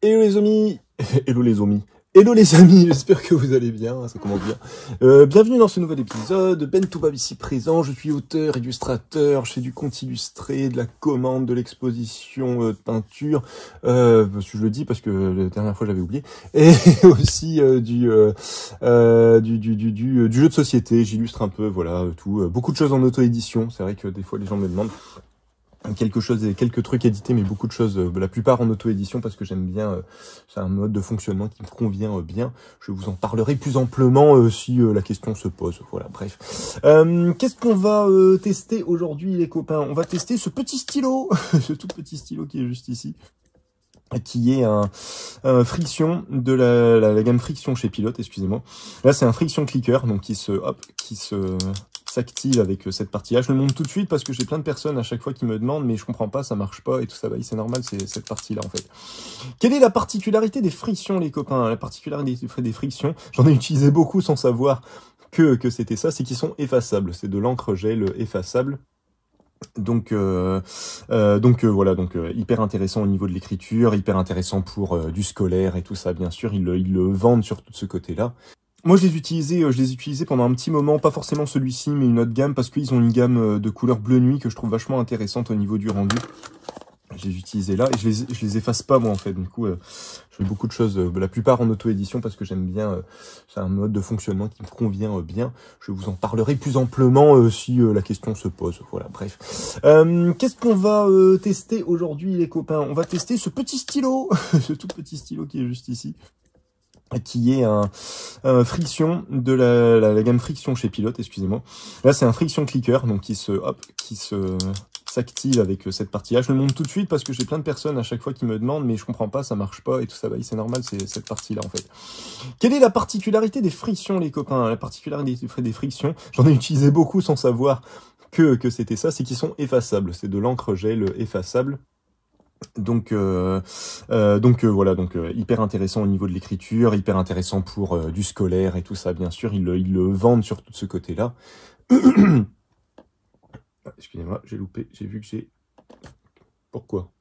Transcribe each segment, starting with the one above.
Hello les amis, hello les amis, hello les amis, j'espère que vous allez bien, ça commence bien. Bienvenue dans ce nouvel épisode, Ben Toubab ici présent, je suis auteur, illustrateur, je fais du conte illustré, de la commande, de l'exposition de peinture, je le dis parce que la dernière fois j'avais oublié, et aussi du jeu de société, j'illustre un peu, voilà, tout, beaucoup de choses en auto-édition, c'est vrai que des fois les gens me demandent quelques trucs édités, mais beaucoup de choses, la plupart en auto-édition, parce que j'aime bien, c'est un mode de fonctionnement qui me convient bien. Je vous en parlerai plus amplement si la question se pose. Voilà, bref. Qu'est-ce qu'on va tester aujourd'hui, les copains? On va tester ce petit stylo, ce tout petit stylo qui est juste ici, qui est un Friction de la gamme Friction chez Pilote, excusez-moi. Là, c'est un Friction Clicker, donc qui s'active avec cette partie-là. Je le montre tout de suite parce que j'ai plein de personnes à chaque fois qui me demandent, mais je comprends pas, ça marche pas et tout ça. Bah, c'est normal, c'est cette partie-là en fait. Quelle est la particularité des frictions, les copains? La particularité des frictions, j'en ai utilisé beaucoup sans savoir que c'était ça, c'est qu'ils sont effaçables. C'est de l'encre gel effaçable. Donc voilà, hyper intéressant au niveau de l'écriture, hyper intéressant pour du scolaire et tout ça, bien sûr, ils le vendent sur tout ce côté-là. Moi, je les utilisais pendant un petit moment, pas forcément celui-ci, mais une autre gamme, parce qu'ils ont une gamme de couleur bleu nuit que je trouve vachement intéressante au niveau du rendu. Je les utilisais là, et je les efface pas, moi, en fait. Du coup, je fais beaucoup de choses, la plupart en auto-édition, parce que j'aime bien, c'est un mode de fonctionnement qui me convient bien. Je vous en parlerai plus amplement si la question se pose. Voilà, bref. Qu'est-ce qu'on va tester aujourd'hui, les copains? On va tester ce petit stylo, ce tout petit stylo qui est juste ici, qui est un Friction de la gamme Friction chez Pilote, excusez-moi. Là, c'est un Friction Clicker, donc qui s'active avec cette partie-là. Je le montre tout de suite parce que j'ai plein de personnes à chaque fois qui me demandent, mais je comprends pas, ça marche pas et tout ça. Bah, c'est normal, c'est cette partie-là en fait. Quelle est la particularité des frictions, les copains? La particularité des frictions, j'en ai utilisé beaucoup sans savoir que c'était ça, c'est qu'ils sont effaçables. C'est de l'encre gel effaçable. Donc voilà, hyper intéressant au niveau de l'écriture, hyper intéressant pour du scolaire et tout ça, bien sûr, ils le vendent sur tout ce côté-là. Excusez-moi, j'ai loupé, j'ai vu que j'ai... Pourquoi?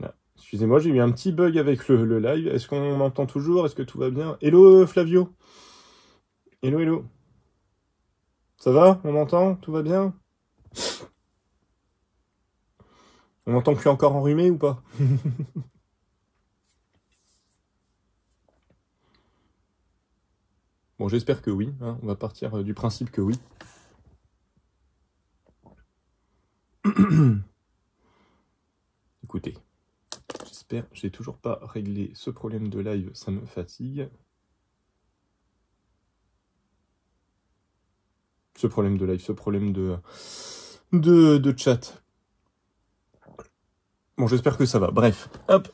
Ah, excusez-moi, j'ai eu un petit bug avec le live. Est-ce qu'on m'entend toujours? Est-ce que tout va bien? Hello Flavio. Hello. Ça va? On m'entend? Tout va bien? On m'entend que je suis encore enrhumé ou pas? Bon, j'espère que oui, hein. On va partir du principe que oui. Écoutez, j'espère, j'ai toujours pas réglé ce problème de live, ça me fatigue. Ce problème de chat. Bon, j'espère que ça va. Bref, hop.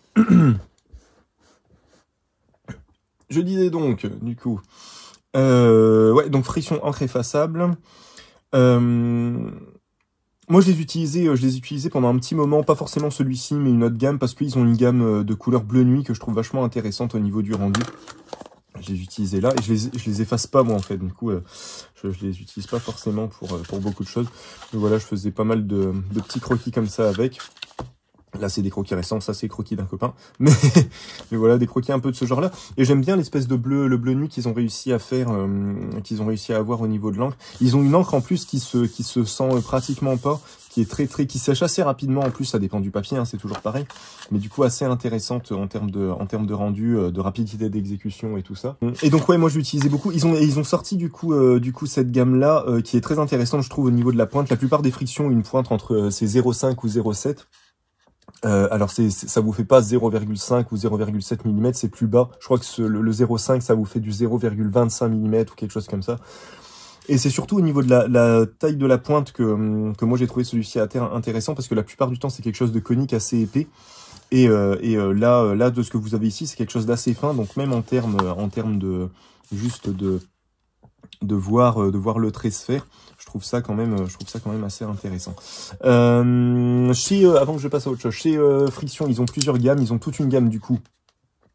Je disais donc, du coup, ouais, donc Friction encre effaçable. Moi, je les utilisais pendant un petit moment, pas forcément celui-ci, mais une autre gamme, parce qu'ils ont une gamme de couleur bleu nuit que je trouve vachement intéressante au niveau du rendu. Je les utilisais là, et je les efface pas, moi, en fait. Du coup, je les utilise pas forcément pour beaucoup de choses. Donc voilà, je faisais pas mal de petits croquis comme ça avec. Là, c'est des croquis récents, ça, c'est croquis d'un copain. Mais voilà, des croquis un peu de ce genre-là. Et j'aime bien l'espèce de bleu, le bleu nuit qu'ils ont réussi à faire, qu'ils ont réussi à avoir au niveau de l'encre. Ils ont une encre en plus qui se sent pratiquement pas, qui est qui sèche assez rapidement. En plus, ça dépend du papier, hein, c'est toujours pareil. Mais du coup, assez intéressante en termes de rendu, de rapidité d'exécution et tout ça. Et donc, ouais, moi, je l'utilisais beaucoup. Ils ont sorti du coup, cette gamme-là, qui est très intéressante, je trouve, au niveau de la pointe. La plupart des frictions ont une pointe entre ces 0,5 ou 0,7. Alors ça vous fait pas 0,5 ou 0,7 mm, c'est plus bas. Je crois que le 0,5 ça vous fait du 0,25 mm ou quelque chose comme ça. Et c'est surtout au niveau de la taille de la pointe que moi j'ai trouvé celui-ci intéressant, parce que la plupart du temps c'est quelque chose de conique assez épais. Et là de ce que vous avez ici c'est quelque chose d'assez fin, donc même en termes de juste de voir le trait se faire, je trouve ça quand même assez intéressant. Avant que je passe à autre chose, chez Friction, ils ont plusieurs gammes, ils ont toute une gamme du coup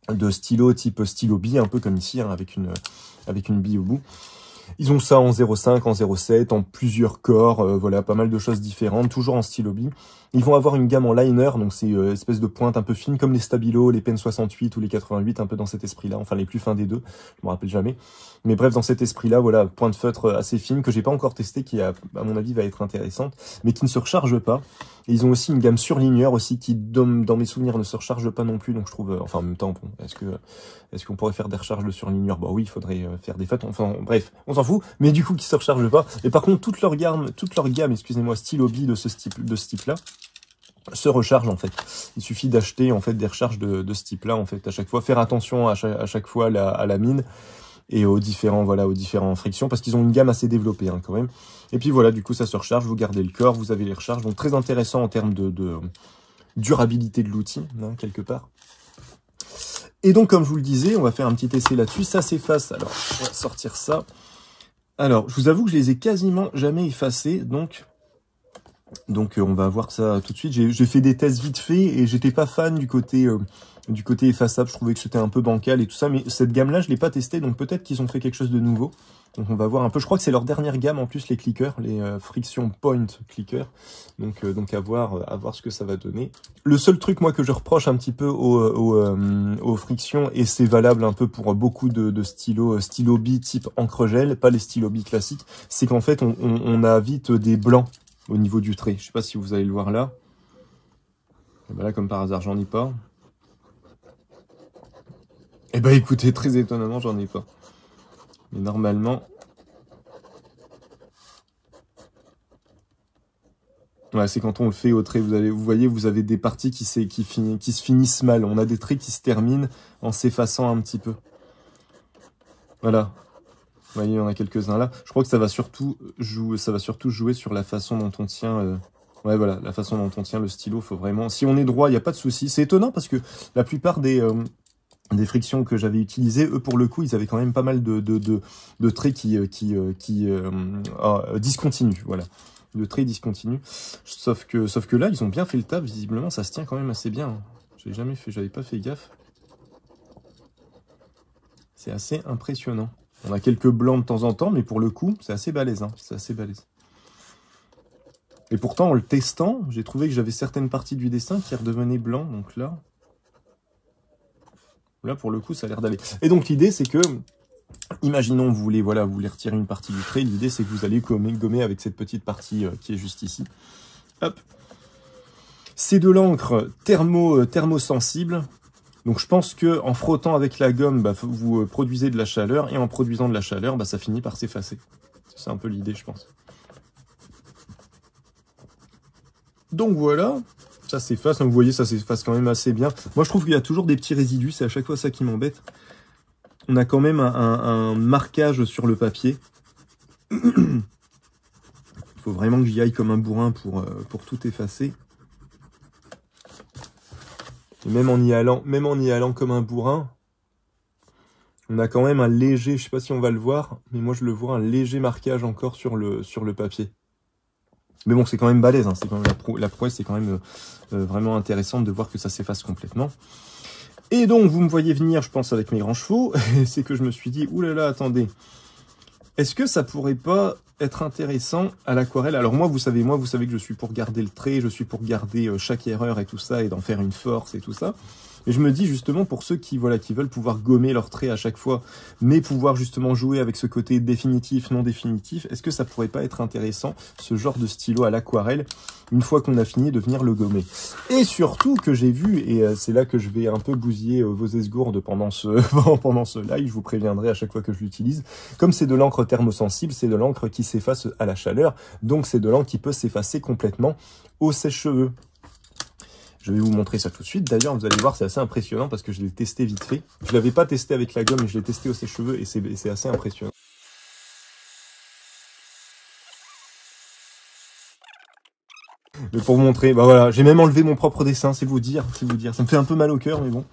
de stylos type stylo bille, un peu comme ici, hein, avec une bille au bout. Ils ont ça en 0,5, en 0,7, en plusieurs corps, voilà, pas mal de choses différentes, toujours en stylo bi. Ils vont avoir une gamme en liner, donc c'est espèce de pointe un peu fine, comme les Stabilo, les Pen 68 ou les 88, un peu dans cet esprit-là, enfin les plus fins des deux, je me rappelle jamais. Mais bref, dans cet esprit-là, voilà, pointe feutre assez fine, que j'ai pas encore testé, qui à mon avis va être intéressante, mais qui ne se recharge pas. Et ils ont aussi une gamme surligneur aussi, qui dans mes souvenirs ne se recharge pas non plus, donc je trouve, enfin en même temps, bon, est-ce qu'on pourrait faire des recharges de surligneur? Bah oui, il faudrait faire des fêtes, enfin bref, on s'en fout, mais du coup qui se recharge pas. Et par contre, toute leur gamme, excusez-moi, stylo bi de ce type-là, se recharge en fait. Il suffit d'acheter en fait des recharges de ce type-là en fait à chaque fois. Faire attention à chaque fois à la mine et aux différents frictions parce qu'ils ont une gamme assez développée hein, quand même. Et puis voilà, du coup ça se recharge, vous gardez le corps, vous avez les recharges, donc très intéressant en termes de durabilité de l'outil hein, quelque part. Et donc comme je vous le disais, on va faire un petit essai là-dessus. Ça s'efface. Alors on va sortir ça. Alors je vous avoue que je les ai quasiment jamais effacés, donc on va voir ça tout de suite. J'ai fait des tests vite fait et j'étais pas fan du côté effaçable. Je trouvais que c'était un peu bancal et tout ça. Mais cette gamme-là, je l'ai pas testé, donc peut-être qu'ils ont fait quelque chose de nouveau. Donc on va voir un peu. Je crois que c'est leur dernière gamme en plus, les clickers, les Friction Point clickers. Donc à voir ce que ça va donner. Le seul truc moi que je reproche un petit peu aux frictions, et c'est valable un peu pour beaucoup de stylo bi type encre gel, pas les stylos bi classiques, c'est qu'en fait on a vite des blancs au niveau du trait. Je sais pas si vous allez le voir là. Et ben là, comme par hasard, j'en ai pas. Et ben écoutez, très étonnamment, j'en ai pas. Mais normalement... Ouais, c'est quand on le fait au trait, vous voyez, vous avez des parties qui se finissent mal. On a des traits qui se terminent en s'effaçant un petit peu. Voilà. Vous voyez, il y en a quelques-uns là. Je crois que ça va surtout jouer sur la façon dont on tient... Ouais, voilà, la façon dont on tient le stylo, faut vraiment... Si on est droit, il n'y a pas de souci. C'est étonnant parce que la plupart des frictions que j'avais utilisées, eux, pour le coup, ils avaient quand même pas mal de traits qui discontinuent, voilà. De traits discontinus. Sauf que là, ils ont bien fait le taf. Visiblement, ça se tient quand même assez bien. J'avais pas fait gaffe. C'est assez impressionnant. On a quelques blancs de temps en temps, mais pour le coup, c'est assez balèze, hein. C'est assez balèze. Et pourtant, en le testant, j'ai trouvé que j'avais certaines parties du dessin qui redevenaient blancs. Donc là, pour le coup, ça a l'air d'aller. Et donc, l'idée, c'est que, imaginons, vous voulez retirer une partie du trait. L'idée, c'est que vous allez gommer avec cette petite partie qui est juste ici. Hop. C'est de l'encre thermosensible. Donc, je pense que en frottant avec la gomme, vous produisez de la chaleur. Et en produisant de la chaleur, ça finit par s'effacer. C'est un peu l'idée, je pense. Donc voilà, ça s'efface, vous voyez, ça s'efface quand même assez bien. Moi, je trouve qu'il y a toujours des petits résidus, c'est à chaque fois ça qui m'embête. On a quand même un marquage sur le papier. Il faut vraiment que j'y aille comme un bourrin pour tout effacer. Et même en y allant comme un bourrin, on a quand même un léger, je sais pas si on va le voir, mais moi je le vois, un léger marquage encore sur le papier. Mais bon, c'est quand même balèze, hein. C'est quand même la prouesse, c'est quand même vraiment intéressant de voir que ça s'efface complètement. Et donc, vous me voyez venir, je pense, avec mes grands chevaux, c'est que je me suis dit, oulala, attendez, est-ce que ça pourrait pas être intéressant à l'aquarelle? Alors moi, vous savez que je suis pour garder le trait, je suis pour garder chaque erreur et tout ça, et d'en faire une force et tout ça. Et je me dis justement pour ceux qui veulent pouvoir gommer leurs traits à chaque fois, mais pouvoir justement jouer avec ce côté définitif, non définitif, est-ce que ça pourrait pas être intéressant, ce genre de stylo à l'aquarelle, une fois qu'on a fini de venir le gommer? Et surtout que j'ai vu, et c'est là que je vais un peu bousiller vos esgourdes pendant ce live, je vous préviendrai à chaque fois que je l'utilise, comme c'est de l'encre thermosensible, c'est de l'encre qui s'efface à la chaleur, donc c'est de l'encre qui peut s'effacer complètement au sèche-cheveux. Je vais vous montrer ça tout de suite. D'ailleurs, vous allez voir, c'est assez impressionnant parce que je l'ai testé vite fait. Je l'avais pas testé avec la gomme, mais je l'ai testé au sèche-cheveux et c'est assez impressionnant. Mais pour vous montrer, voilà, j'ai même enlevé mon propre dessin, c'est vous dire. Ça me fait un peu mal au cœur, mais bon.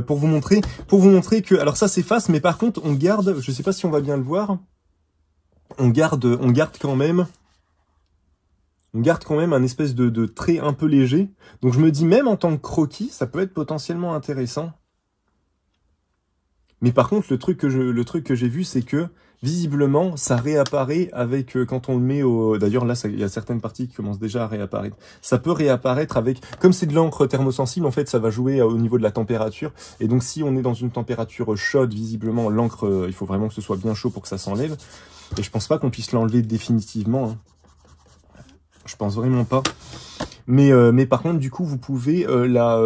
Pour vous montrer que, alors ça s'efface, mais par contre, on garde, je sais pas si on va bien le voir, on garde quand même un espèce de trait un peu léger. Donc je me dis, même en tant que croquis, ça peut être potentiellement intéressant. Mais par contre, le truc que j'ai vu, c'est que visiblement, ça réapparaît avec quand on le met au. D'ailleurs, là, il y a certaines parties qui commencent déjà à réapparaître. Ça peut réapparaître avec, comme c'est de l'encre thermosensible, en fait, ça va jouer au niveau de la température. Et donc, si on est dans une température chaude, visiblement, l'encre, il faut vraiment que ce soit bien chaud pour que ça s'enlève. Et je pense pas qu'on puisse l'enlever définitivement. Hein. Je pense vraiment pas. Mais par contre, du coup, vous pouvez la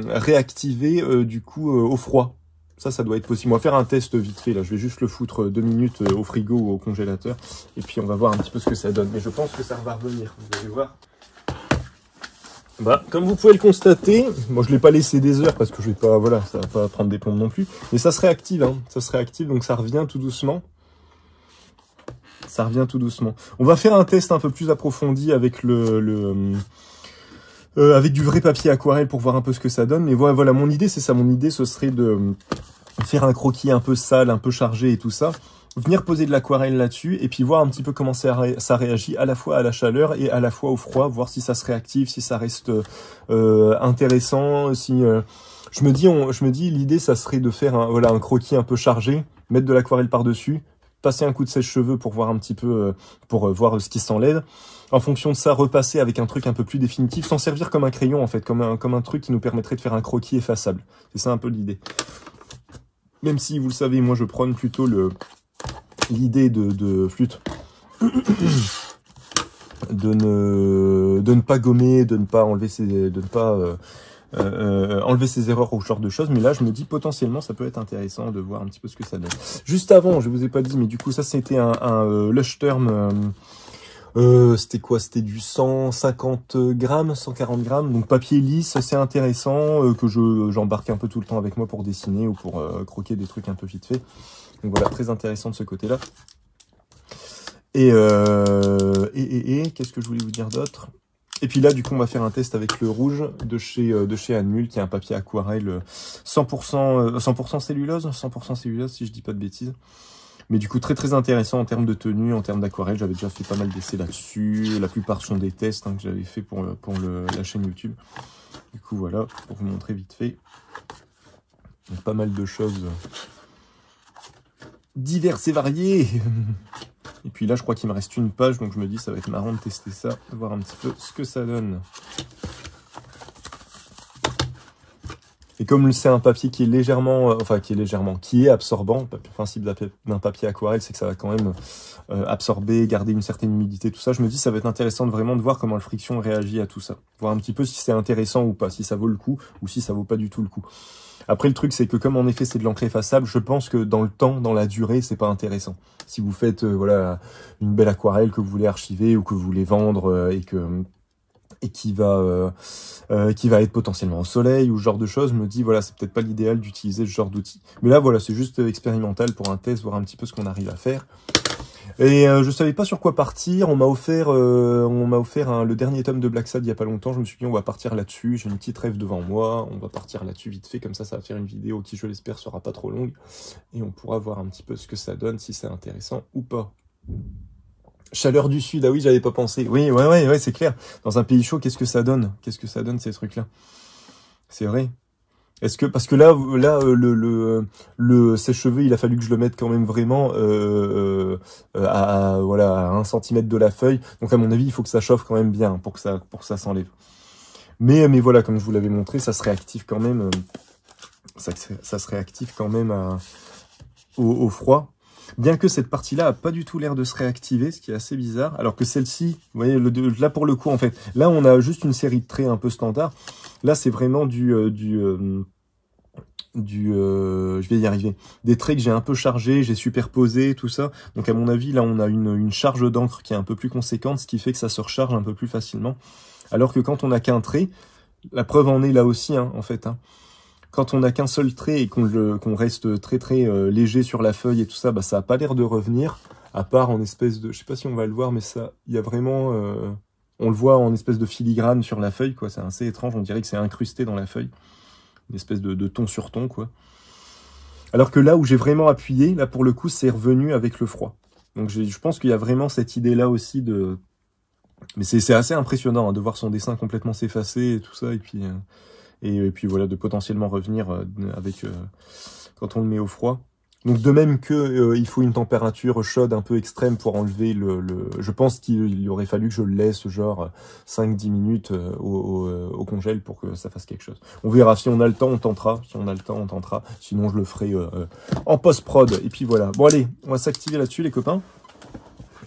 réactiver du coup au froid. Ça doit être possible. On va faire un test vite fait, là. Je vais juste le foutre 2 minutes au frigo ou au congélateur. Et puis, on va voir un petit peu ce que ça donne. Mais je pense que ça va revenir. Vous allez voir. Bah, comme vous pouvez le constater, moi, je l'ai pas laissé des heures parce que je vais pas, voilà, ça va pas prendre des plombes non plus. Mais ça se réactive, hein. Ça se réactive, donc ça revient tout doucement. Ça revient tout doucement. On va faire un test un peu plus approfondi avec avec du vrai papier aquarelle pour voir un peu ce que ça donne. Mais voilà, mon idée, c'est ça. Mon idée, ce serait de faire un croquis un peu sale, un peu chargé et tout ça. Venir poser de l'aquarelle là-dessus et puis voir un petit peu comment ça réagit à la fois à la chaleur et à la fois au froid. Voir si ça se réactive, si ça reste intéressant. Si je me dis, l'idée, ça serait de faire un croquis un peu chargé, mettre de l'aquarelle par-dessus, passer un coup de sèche-cheveux pour voir un petit peu, pour voir ce qui s'enlève. En fonction de ça, repasser avec un truc un peu plus définitif, s'en servir comme un crayon en fait, comme un truc qui nous permettrait de faire un croquis effaçable. C'est ça un peu l'idée. Même si, vous le savez, moi je prône plutôt l'idée de flûte. de ne pas gommer, de ne pas enlever enlever ses erreurs ou ce genre de choses, mais là je me dis potentiellement ça peut être intéressant de voir un petit peu ce que ça donne. Juste avant, je vous ai pas dit, mais du coup ça c'était un Lush Term, c'était quoi? C'était du 150 grammes, 140 grammes, donc papier lisse, c'est intéressant, que j'embarque un peu tout le temps avec moi pour dessiner ou pour croquer des trucs un peu vite fait. Donc voilà, très intéressant de ce côté-là. Et qu'est-ce que je voulais vous dire d'autre? Et puis là, du coup, on va faire un test avec le rouge de chez Anmul, qui est un papier aquarelle 100% cellulose, 100% cellulose, si je dis pas de bêtises. Mais du coup, très très intéressant en termes de tenue, en termes d'aquarelle. J'avais déjà fait pas mal d'essais là-dessus. La plupart sont des tests que j'avais fait pour la chaîne YouTube. Du coup, voilà, pour vous montrer vite fait. Donc, pas mal de choses diverses et variées. Et puis là, je crois qu'il me reste une page, donc je me dis ça va être marrant de tester ça, de voir un petit peu ce que ça donne. Et comme c'est un papier qui est légèrement, qui est absorbant, le principe d'un papier aquarelle, c'est que ça va quand même absorber, garder une certaine humidité, tout ça. Je me dis ça va être intéressant vraiment de voir comment le friction réagit à tout ça. Voir un petit peu si c'est intéressant ou pas, si ça vaut le coup ou si ça vaut pas du tout le coup. Après, le truc, c'est que comme en effet, c'est de l'encre effaçable, je pense que dans le temps, dans la durée, c'est pas intéressant. Si vous faites voilà une belle aquarelle que vous voulez archiver ou que vous voulez vendre et qui va être potentiellement au soleil ou ce genre de choses, je me dis voilà, c'est peut-être pas l'idéal d'utiliser ce genre d'outil. Mais là, voilà, c'est juste expérimental pour un test, voir un petit peu ce qu'on arrive à faire. Et je savais pas sur quoi partir. On m'a offert le dernier tome de Black Sad il y a pas longtemps. Je me suis dit on va partir là-dessus. J'ai une petite rêve devant moi. On va partir là-dessus vite fait. Comme ça va faire une vidéo qui, je l'espère, sera pas trop longue. Et on pourra voir un petit peu ce que ça donne, si c'est intéressant ou pas. Chaleur du Sud. Ah oui, j'avais pas pensé. Oui, ouais, c'est clair. Dans un pays chaud, qu'est-ce que ça donne? Qu'est-ce que ça donne ces trucs-là? C'est vrai. Est-ce que parce que là le sèche-cheveux, il a fallu que je le mette quand même vraiment à 1 centimètre de la feuille. Donc à mon avis, il faut que ça chauffe quand même bien pour que ça s'enlève. Mais voilà, comme je vous l'avais montré, ça se réactive quand même. Ça se réactive quand même au froid. Bien que cette partie-là a pas du tout l'air de se réactiver, ce qui est assez bizarre. Alors que celle-ci, vous voyez, là pour le coup, en fait, là on a juste une série de traits un peu standard. Là, c'est vraiment je vais y arriver. Des traits que j'ai un peu chargés, j'ai superposé, tout ça. Donc à mon avis, là, on a une charge d'encre qui est un peu plus conséquente, ce qui fait que ça se recharge un peu plus facilement. Alors que quand on n'a qu'un trait, la preuve en est là aussi, en fait. Quand on n'a qu'un seul trait et qu'on reste très très léger sur la feuille et tout ça, ça n'a pas l'air de revenir, à part en espèce de... Je sais pas si on va le voir, mais ça, il y a vraiment... on le voit en espèce de filigrane sur la feuille, quoi. C'est assez étrange, on dirait que c'est incrusté dans la feuille. Une espèce de ton sur ton, quoi. Alors que là où j'ai vraiment appuyé, là pour le coup, c'est revenu avec le froid. Donc je pense qu'il y a vraiment cette idée-là aussi de... Mais c'est assez impressionnant de voir son dessin complètement s'effacer et tout ça, et puis voilà, de potentiellement revenir avec quand on le met au froid. Donc de même que il faut une température chaude un peu extrême pour enlever je pense qu'il aurait fallu que je le laisse genre 5-10 minutes au congèle pour que ça fasse quelque chose. On verra, si on a le temps, on tentera. Si on a le temps, on tentera. Sinon, je le ferai en post-prod. Et puis voilà. Bon allez, on va s'activer là-dessus les copains.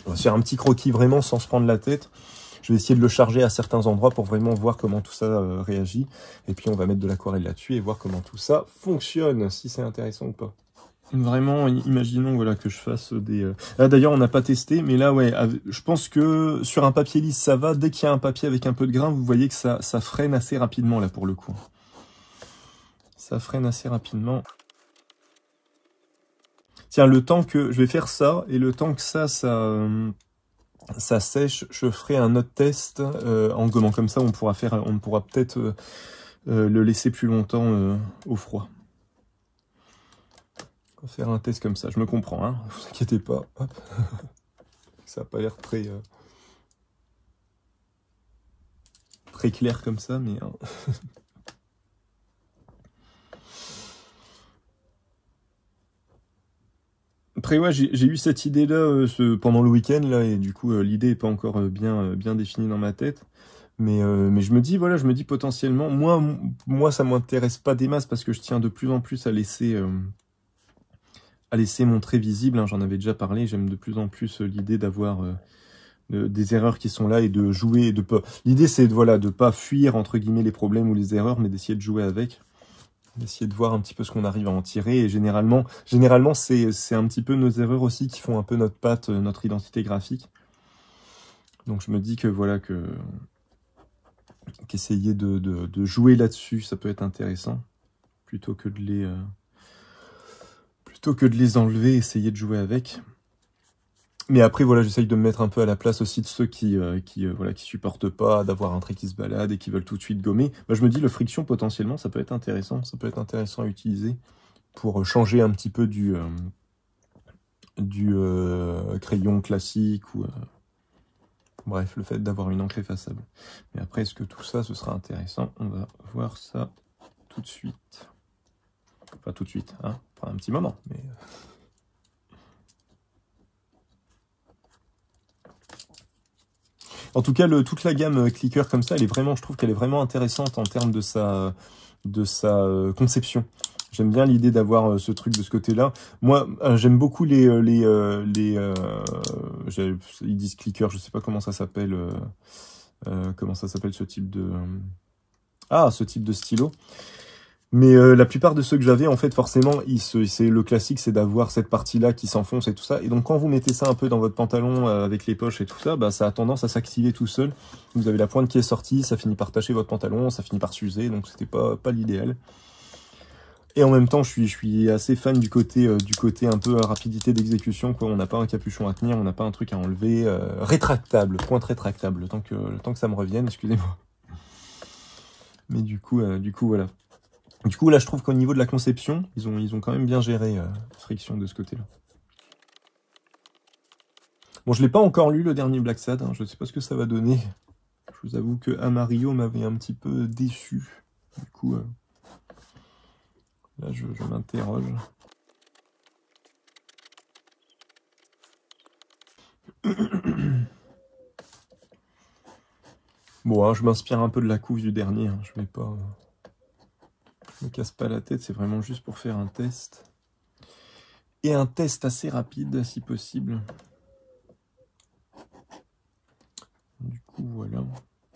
On va se faire un petit croquis vraiment sans se prendre la tête. Je vais essayer de le charger à certains endroits pour vraiment voir comment tout ça réagit. Et puis on va mettre de l'aquarelle là-dessus et voir comment tout ça fonctionne, si c'est intéressant ou pas. Vraiment, imaginons voilà, que je fasse des... Là d'ailleurs on n'a pas testé, mais là ouais, je pense que sur un papier lisse ça va. Dès qu'il y a un papier avec un peu de grain, vous voyez que ça freine assez rapidement là pour le coup. Ça freine assez rapidement. Tiens, le temps que je vais faire ça, et le temps que ça sèche, je ferai un autre test en gommant. Comme ça, on pourra peut-être le laisser plus longtemps au froid. On va faire un test comme ça. Je me comprends, hein. Vous inquiétez pas. Hop. Ça n'a pas l'air très clair comme ça, mais... Hein. Après, ouais, j'ai eu cette idée-là pendant le week-end, là, et du coup, l'idée n'est pas encore bien définie dans ma tête. Mais je me dis, voilà, potentiellement, moi ça m'intéresse pas des masses parce que je tiens de plus en plus à laisser mon trait visible. Hein, j'en avais déjà parlé, j'aime de plus en plus l'idée d'avoir des erreurs qui sont là et de jouer. L'idée, c'est de pas fuir, entre guillemets, les problèmes ou les erreurs, mais d'essayer de jouer avec. D'essayer de voir un petit peu ce qu'on arrive à en tirer. Et généralement c'est un petit peu nos erreurs aussi qui font un peu notre patte, notre identité graphique. Donc je me dis que voilà, qu'essayer de jouer là-dessus, ça peut être intéressant. Plutôt que de les enlever, essayer de jouer avec. Mais après, voilà, j'essaye de me mettre un peu à la place aussi de ceux qui supportent pas d'avoir un trait qui se balade et qui veulent tout de suite gommer. Bah, je me dis, le friction, potentiellement, ça peut être intéressant. Ça peut être intéressant à utiliser pour changer un petit peu du crayon classique ou... bref, le fait d'avoir une encre effaçable. Mais après, est-ce que tout ça, ce sera intéressant? On va voir ça tout de suite. Enfin, tout de suite, hein. Enfin, un petit moment, mais... En tout cas, toute la gamme clicker comme ça, je trouve qu'elle est vraiment intéressante en termes de sa conception. J'aime bien l'idée d'avoir ce truc de ce côté-là. Moi, j'aime beaucoup ils disent clicker, je sais pas comment ça s'appelle, ce type de... ce type de stylo. Mais la plupart de ceux que j'avais, en fait, forcément, c'est le classique, c'est d'avoir cette partie-là qui s'enfonce et tout ça. Et donc, quand vous mettez ça un peu dans votre pantalon avec les poches et tout ça, bah, ça a tendance à s'activer tout seul. Vous avez la pointe qui est sortie, ça finit par tacher votre pantalon, ça finit par s'user, donc c'était pas l'idéal. Et en même temps, je suis assez fan du côté un peu rapidité d'exécution, quoi. On n'a pas un capuchon à tenir, on n'a pas un truc à enlever. Rétractable, pointe rétractable, le temps que ça me revienne, excusez-moi. Mais du coup, voilà. Du coup, là, je trouve qu'au niveau de la conception, ils ont quand même bien géré Friction de ce côté-là. Bon, je l'ai pas encore lu, le dernier Black Sad, hein, je ne sais pas ce que ça va donner. Je vous avoue que Amarillo m'avait un petit peu déçu. Du coup, là, je m'interroge. Bon, hein, je m'inspire un peu de la couve du dernier, hein, je me casse pas la tête, c'est vraiment juste pour faire un test. Et un test assez rapide, si possible. Du coup, voilà.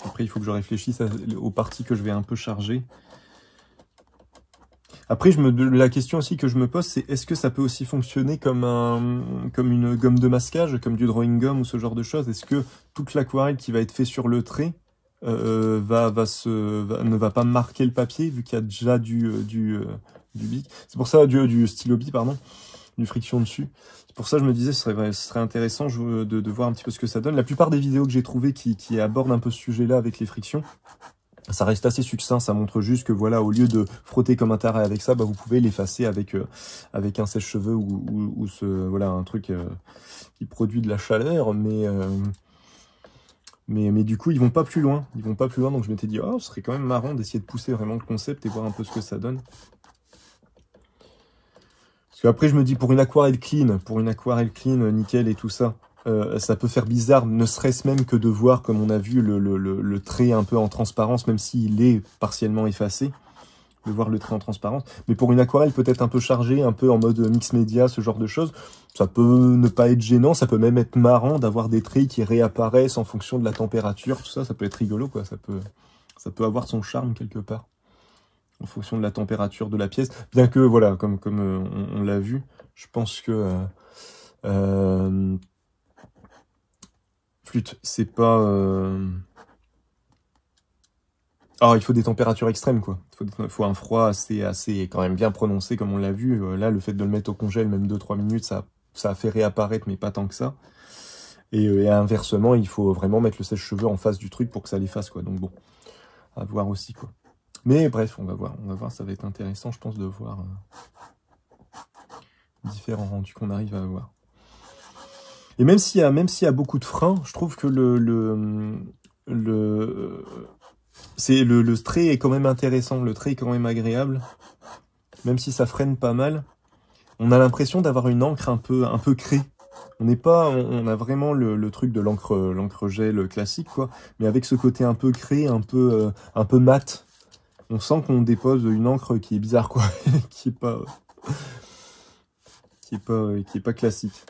Après, il faut que je réfléchisse aux parties que je vais un peu charger. Après, la question aussi que je me pose, c'est est-ce que ça peut aussi fonctionner comme une gomme de masquage, comme du drawing gum ou ce genre de choses? Est-ce que toute l'aquarelle qui va être faite sur le trait ne va pas marquer le papier, vu qu'il y a déjà du bic? C'est pour ça, du stylo bi, pardon, du friction dessus. C'est pour ça que je me disais, ce serait intéressant de voir un petit peu ce que ça donne. La plupart des vidéos que j'ai trouvées qui abordent un peu ce sujet-là avec les frictions, ça reste assez succinct, ça montre juste que voilà, au lieu de frotter comme un taré avec ça, bah, vous pouvez l'effacer avec un sèche-cheveux ou voilà, un truc qui produit de la chaleur, mais du coup, ils vont pas plus loin. Ils vont pas plus loin, donc je m'étais dit, oh, ce serait quand même marrant d'essayer de pousser vraiment le concept et voir un peu ce que ça donne. Parce qu'après, je me dis, pour une aquarelle clean, nickel et tout ça, ça peut faire bizarre, ne serait-ce même que de voir, comme on a vu, le trait un peu en transparence, même s'il est partiellement effacé, de voir le trait en transparence. Mais pour une aquarelle peut-être un peu chargée, un peu en mode mix média, ce genre de choses, ça peut ne pas être gênant, ça peut même être marrant d'avoir des traits qui réapparaissent en fonction de la température, tout ça, ça peut être rigolo, quoi. Ça peut avoir son charme quelque part, en fonction de la température de la pièce. Bien que, voilà, comme on l'a vu, je pense que flûte, c'est pas... Alors, il faut des températures extrêmes, quoi. Il faut un froid assez quand même bien prononcé, comme on l'a vu. Là, le fait de le mettre au congèle, même 2-3 minutes, ça a fait réapparaître, mais pas tant que ça. Et inversement, il faut vraiment mettre le sèche-cheveux en face du truc pour que ça l'efface, quoi. Donc bon, à voir aussi, quoi. Mais bref, on va voir, ça va être intéressant, je pense, de voir différents rendus qu'on arrive à avoir. Et même s'il y a beaucoup de freins, je trouve que le trait est quand même intéressant, le trait est quand même agréable, même si ça freine pas mal. On a l'impression d'avoir une encre un peu crée. On a vraiment le truc de l'encre gel classique, quoi, mais avec ce côté un peu crée, un peu mat. On sent qu'on dépose une encre qui est bizarre, quoi, qui est pas classique.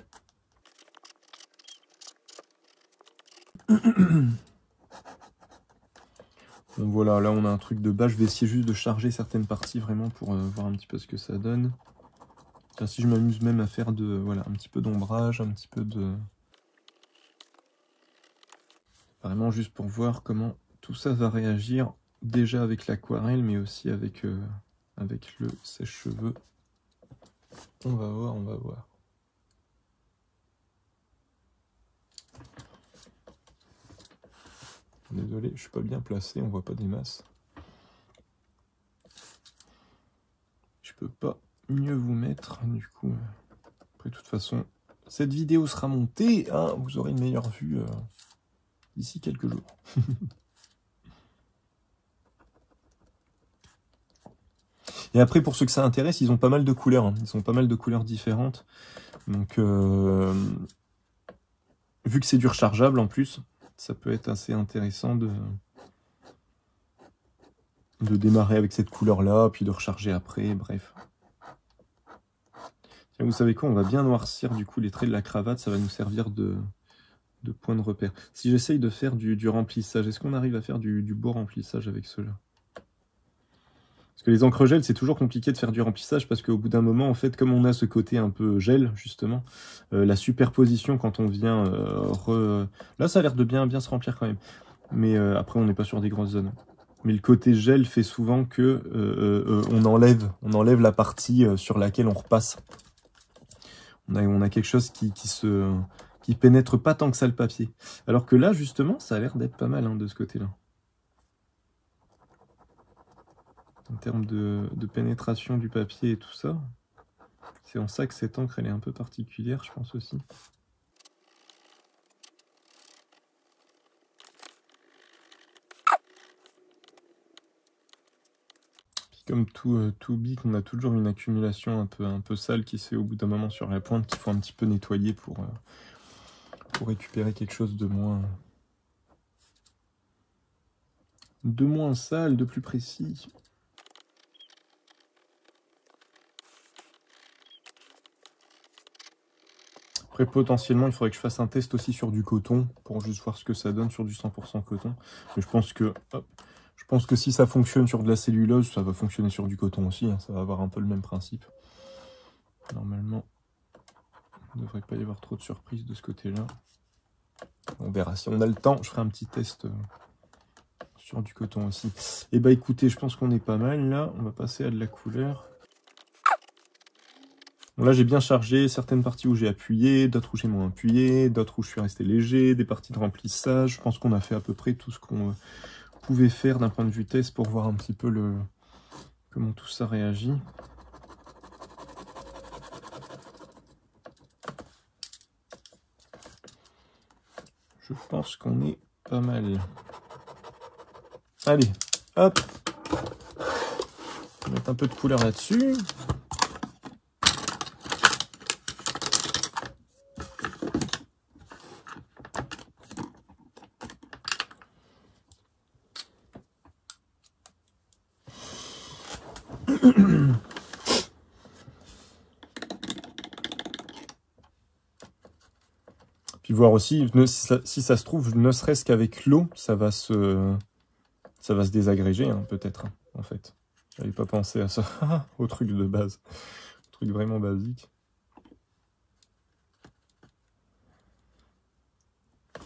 Donc voilà, là on a un truc de bas. Je vais essayer juste de charger certaines parties vraiment pour voir un petit peu ce que ça donne. Enfin, si je m'amuse même à faire un petit peu d'ombrage, un petit peu de... Vraiment juste pour voir comment tout ça va réagir, déjà avec l'aquarelle, mais aussi avec le sèche-cheveux. On va voir. Désolé, je suis pas bien placé, on voit pas des masses. Je peux pas mieux vous mettre, du coup. Après, de toute façon, cette vidéo sera montée, hein, vous aurez une meilleure vue d'ici quelques jours. Et après, pour ceux que ça intéresse, ils ont pas mal de couleurs. Hein. Ils ont pas mal de couleurs différentes. Donc, vu que c'est du rechargeable en plus, ça peut être assez intéressant de démarrer avec cette couleur-là, puis de recharger après, bref. Tiens, vous savez quoi, on va bien noircir du coup les traits de la cravate, ça va nous servir de point de repère. Si j'essaye de faire du remplissage, est-ce qu'on arrive à faire du beau remplissage avec cela? Parce que les encres gel, c'est toujours compliqué de faire du remplissage parce qu'au bout d'un moment, en fait, comme on a ce côté un peu gel, justement, la superposition quand on vient... Là, ça a l'air de bien se remplir quand même. Mais après, on n'est pas sur des grosses zones. Mais le côté gel fait souvent que on enlève la partie sur laquelle on repasse. On a quelque chose qui pénètre pas tant que ça le papier. Alors que là, justement, ça a l'air d'être pas mal hein, de ce côté-là. En termes de pénétration du papier et tout ça. C'est en ça que cette encre, elle est un peu particulière, je pense aussi. Puis comme tout bic, on a toujours une accumulation un peu sale qui se fait au bout d'un moment sur la pointe, qu'il faut un petit peu nettoyer pour récupérer quelque chose de moins sale, de plus précis. Après, potentiellement, il faudrait que je fasse un test aussi sur du coton, pour juste voir ce que ça donne sur du 100% coton. Mais je pense que si ça fonctionne sur de la cellulose, ça va fonctionner sur du coton aussi. Hein, ça va avoir un peu le même principe. Normalement, il ne devrait pas y avoir trop de surprises de ce côté-là. On verra. Si on a le temps, je ferai un petit test sur du coton aussi. Et bah écoutez, je pense qu'on est pas mal là. On va passer à de la couleur. Bon, là, j'ai bien chargé certaines parties où j'ai appuyé, d'autres où j'ai moins appuyé, d'autres où je suis resté léger, des parties de remplissage. Je pense qu'on a fait à peu près tout ce qu'on pouvait faire d'un point de vue test pour voir un petit peu comment tout ça réagit. Je pense qu'on est pas mal. Allez, hop. On va mettre un peu de couleur là-dessus. Puis voir aussi, si ça se trouve, ne serait-ce qu'avec l'eau, ça va se désagréger, hein, peut-être, en fait. J'avais pas pensé à ça, au truc de base. Truc vraiment basique.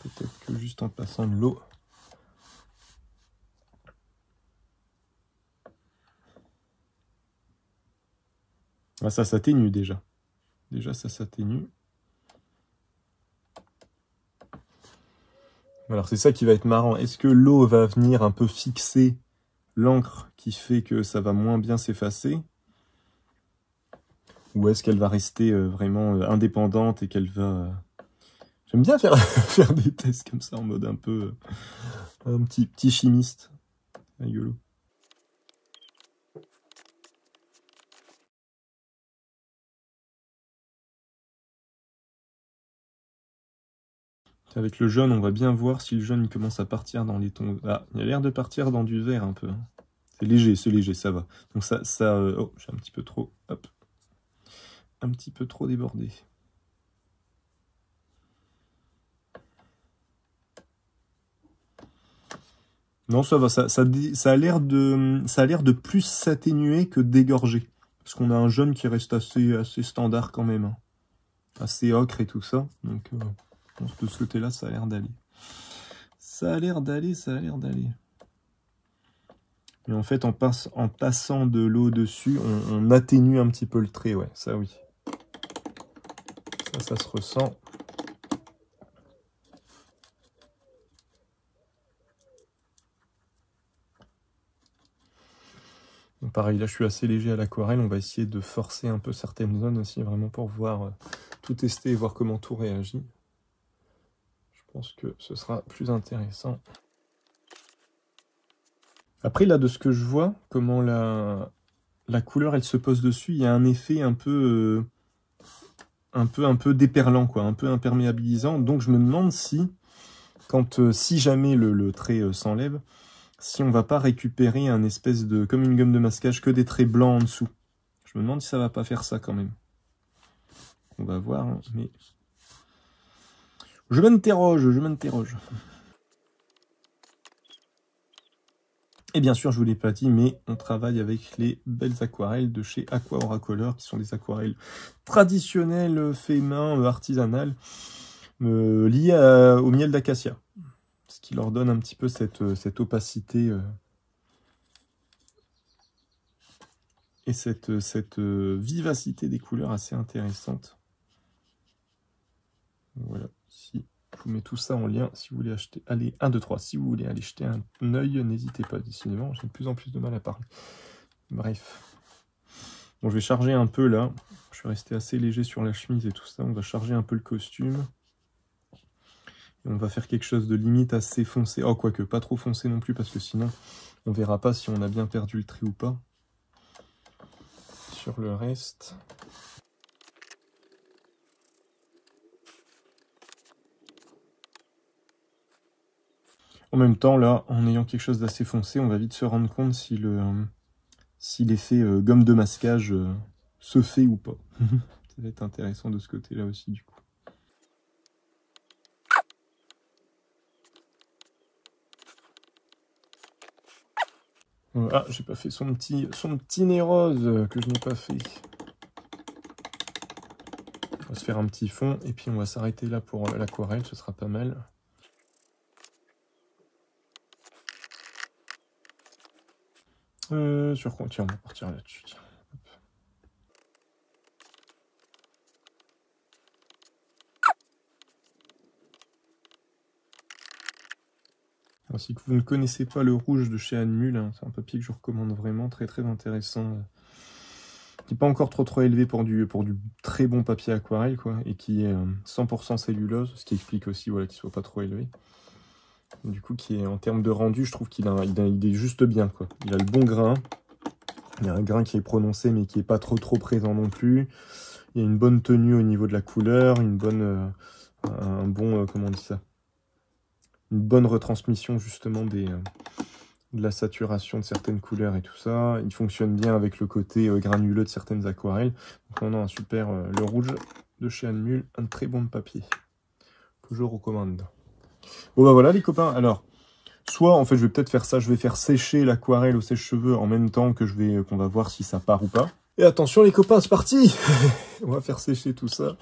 Peut-être que juste en passant de l'eau. Ah, ça s'atténue déjà. Déjà, ça s'atténue. Alors, c'est ça qui va être marrant. Est-ce que l'eau va venir un peu fixer l'encre qui fait que ça va moins bien s'effacer? Ou est-ce qu'elle va rester vraiment indépendante et qu'elle va... J'aime bien faire, faire des tests comme ça en mode un peu... un petit chimiste. Rigolo. Avec le jaune, on va bien voir si le jaune il commence à partir dans les tons... Ah, il a l'air de partir dans du vert un peu. C'est léger, ça va. Donc oh, j'ai un petit peu trop... Hop. Un petit peu trop débordé. Non, ça va, ça a l'air de plus s'atténuer que d'égorger. Parce qu'on a un jaune qui reste assez standard quand même. Hein. Assez ocre et tout ça. Donc, de ce côté-là, ça a l'air d'aller. Ça a l'air d'aller. Et en fait, en passant de l'eau dessus, on atténue un petit peu le trait, ouais, ça oui. Ça se ressent. Donc pareil, là je suis assez léger à l'aquarelle, on va essayer de forcer un peu certaines zones aussi, vraiment pour voir tout tester et voir comment tout réagit. Je pense que ce sera plus intéressant. Après là, de ce que je vois, comment la couleur elle se pose dessus, il y a un effet un peu déperlant, quoi, un peu imperméabilisant. Donc je me demande si, si jamais le trait s'enlève, si on va pas récupérer un espèce de, comme une gomme de masquage, que des traits blancs en dessous. Je me demande si ça va pas faire ça quand même. On va voir, hein, mais... Je m'interroge. Et bien sûr, je vous l'ai pas dit, mais on travaille avec les belles aquarelles de chez Aqua Auracolor, qui sont des aquarelles traditionnelles, fait main, artisanales, liées au miel d'acacia. Ce qui leur donne un petit peu cette opacité et cette vivacité des couleurs assez intéressante. Voilà, si je vous mets tout ça en lien, si vous voulez acheter, allez, 1, 2, 3, si vous voulez aller jeter un œil, n'hésitez pas, décidément, j'ai de plus en plus de mal à parler. Bref. Bon, je vais charger un peu là, je suis resté assez léger sur la chemise et tout ça, on va charger un peu le costume. Et on va faire quelque chose de limite assez foncé, oh quoique, pas trop foncé non plus, parce que sinon, on verra pas si on a bien perdu le trait ou pas. Sur le reste... En même temps, là, en ayant quelque chose d'assez foncé, on va vite se rendre compte si l'effet gomme de masquage se fait ou pas. Ça va être intéressant de ce côté-là aussi, du coup. Ah, j'ai pas fait son petit nez rose que je n'ai pas fait. On va se faire un petit fond et puis on va s'arrêter là pour l'aquarelle, ce sera pas mal. Sur quoi? Tiens, on va partir là-dessus. Si vous ne connaissez pas le rouge de chez Anmul, hein, c'est un papier que je recommande vraiment, très très intéressant. Qui n'est pas encore trop élevé pour du très bon papier aquarelle, quoi, et qui est 100% cellulose, ce qui explique aussi voilà, qu'il ne soit pas trop élevé. Du coup, qui est en termes de rendu, je trouve qu'il est juste bien, quoi. Il a le bon grain. Il y a un grain qui est prononcé, mais qui n'est pas trop présent non plus. Il y a une bonne tenue au niveau de la couleur, comment on dit ça, une bonne retransmission justement de la saturation de certaines couleurs et tout ça. Il fonctionne bien avec le côté granuleux de certaines aquarelles. Donc on a un super, le rouge de chez Anmul, un très bon papier, que je recommande. Bon bah voilà les copains, alors, soit en fait je vais peut-être faire ça, je vais faire sécher l'aquarelle au sèche-cheveux en même temps que qu'on va voir si ça part ou pas. Et attention les copains, c'est parti. On va faire sécher tout ça.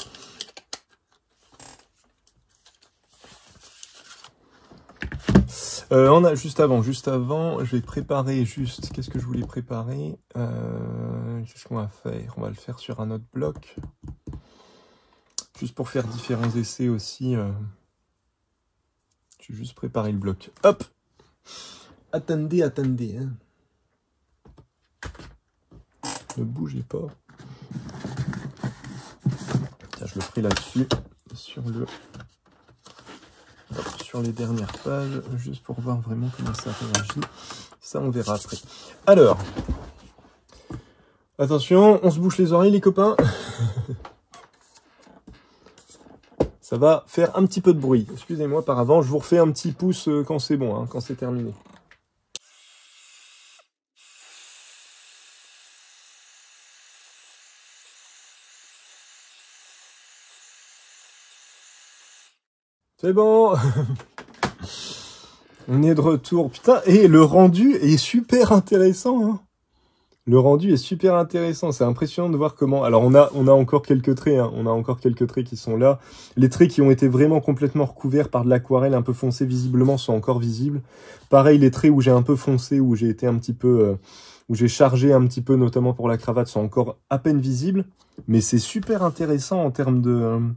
On a juste avant, je vais préparer juste, qu'est-ce que je voulais préparer, qu'est-ce qu'on va faire? On va le faire sur un autre bloc, juste pour faire différents essais aussi. Je vais juste préparer le bloc. Hop, attendez, hein. Ne bougez pas. Tiens, je le ferai là-dessus, sur les dernières pages, juste pour voir vraiment comment ça réagit. Ça, on verra après. Alors, attention, on se bouche les oreilles, les copains. Ça va faire un petit peu de bruit. Excusez-moi par avance, je vous refais un petit pouce quand c'est bon, hein, quand c'est terminé. C'est bon. On est de retour. Putain, et le rendu est super intéressant. Hein. Le rendu est super intéressant. C'est impressionnant de voir comment... Alors, on a encore quelques traits. Hein. On a encore quelques traits qui sont là. Les traits qui ont été vraiment complètement recouverts par de l'aquarelle un peu foncée, visiblement, sont encore visibles. Pareil, les traits où j'ai un peu foncé, où j'ai été un petit peu... où j'ai chargé un petit peu, notamment pour la cravate, sont encore à peine visibles. Mais c'est super intéressant en termes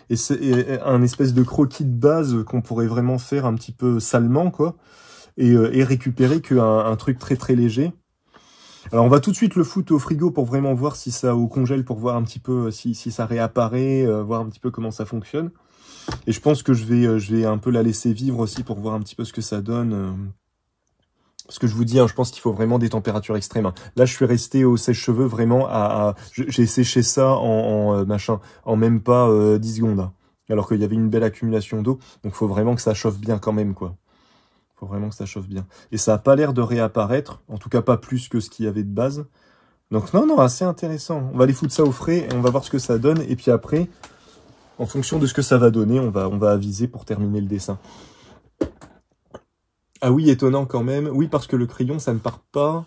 et c'est un espèce de croquis de base qu'on pourrait vraiment faire un petit peu salement, quoi, et récupérer un truc très très léger. Alors on va tout de suite le foutre au frigo pour vraiment voir si ça, au congèle, pour voir un petit peu si ça réapparaît, voir un petit peu comment ça fonctionne. Et je pense que je vais un peu la laisser vivre aussi pour voir un petit peu ce que ça donne. Parce que je vous dis, hein, je pense qu'il faut vraiment des températures extrêmes. Hein. Là, je suis resté au sèche-cheveux vraiment j'ai séché ça en même pas 10 secondes. Hein, alors qu'il y avait une belle accumulation d'eau. Donc, il faut vraiment que ça chauffe bien quand même, quoi. Faut vraiment que ça chauffe bien. Et ça a pas l'air de réapparaître. En tout cas, pas plus que ce qu'il y avait de base. Donc, non, assez intéressant. On va aller foutre ça au frais et on va voir ce que ça donne. Et puis après, en fonction de ce que ça va donner, on va aviser pour terminer le dessin. Ah oui, étonnant quand même. Oui, parce que le crayon, ça ne part pas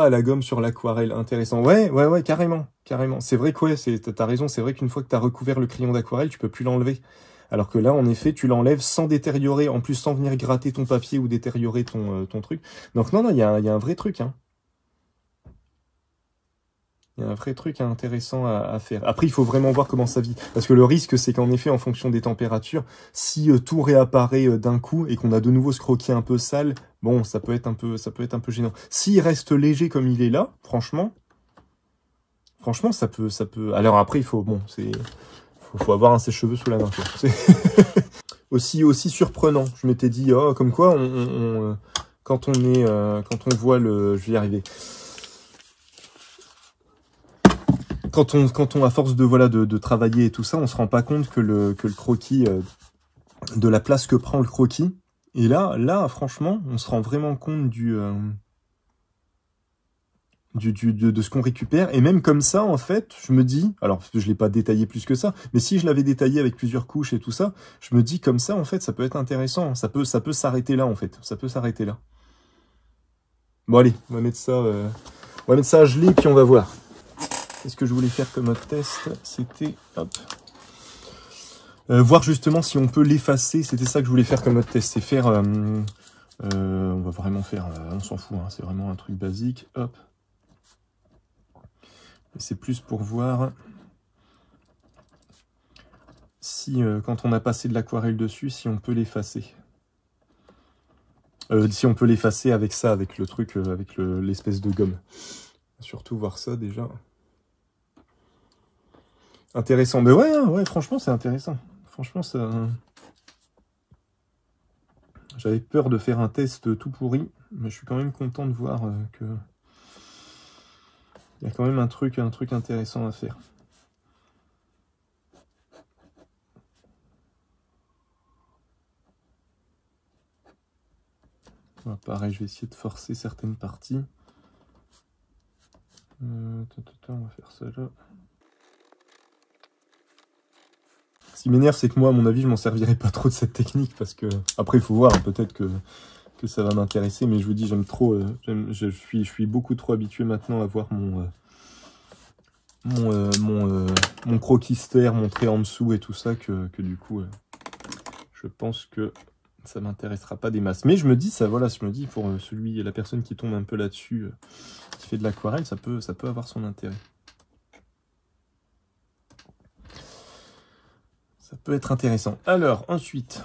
à la gomme sur l'aquarelle. Intéressant. Ouais, carrément. C'est vrai que ouais, t'as raison, c'est vrai qu'une fois que t'as recouvert le crayon d'aquarelle, tu peux plus l'enlever. Alors que là, en effet, tu l'enlèves sans détériorer, en plus sans venir gratter ton papier ou détériorer ton truc. Donc non, il y a un vrai truc, hein. Il y a un vrai truc intéressant à faire. Après, il faut vraiment voir comment ça vit. Parce que le risque, c'est qu'en effet, en fonction des températures, si tout réapparaît d'un coup et qu'on a de nouveau ce croquis un peu sale, bon, ça peut être un peu gênant. S'il reste léger comme il est là, franchement, ça peut. Alors après, il faut avoir un sèche-cheveux sous la main, quoi. aussi surprenant. Je m'étais dit, oh, comme quoi, quand on voit je vais y arriver. Quand on à force de travailler et tout ça, on se rend pas compte que le croquis, de la place que prend le croquis. Et là, franchement, on se rend vraiment compte de ce qu'on récupère. Et même comme ça, en fait, je me dis, alors je l'ai pas détaillé plus que ça, mais si je l'avais détaillé avec plusieurs couches et tout ça, je me dis comme ça, en fait, ça peut être intéressant. Ça peut s'arrêter là, en fait. Ça peut s'arrêter là. Bon allez, on va mettre ça à geler, puis on va voir. Qu'est-ce que je voulais faire comme autre test? C'était, hop, voir justement si on peut l'effacer. C'était ça que je voulais faire comme autre test. C'est faire, on va vraiment faire, on s'en fout, hein, c'est vraiment un truc basique. Hop. C'est plus pour voir si, quand on a passé de l'aquarelle dessus, si on peut l'effacer. Si on peut l'effacer avec ça, avec le truc, avec l'espèce de gomme. Surtout voir ça déjà. Intéressant. Mais ouais, franchement, c'est intéressant. Franchement, ça... J'avais peur de faire un test tout pourri, mais je suis quand même content de voir que... Il y a quand même un truc intéressant à faire. Voilà, pareil, je vais essayer de forcer certaines parties. On va faire ça là. Ce qui m'énerve, c'est que moi, à mon avis, je m'en servirai pas trop de cette technique, parce que, après, il faut voir, peut-être que ça va m'intéresser, mais je vous dis, j'aime trop, je suis beaucoup trop habitué maintenant à voir mon croquister montré en dessous et tout ça, que du coup, je pense que ça m'intéressera pas des masses. Mais je me dis, ça, voilà, je me dis, pour la personne qui tombe un peu là-dessus, qui fait de l'aquarelle, ça peut avoir son intérêt. Ça peut être intéressant. Alors, ensuite,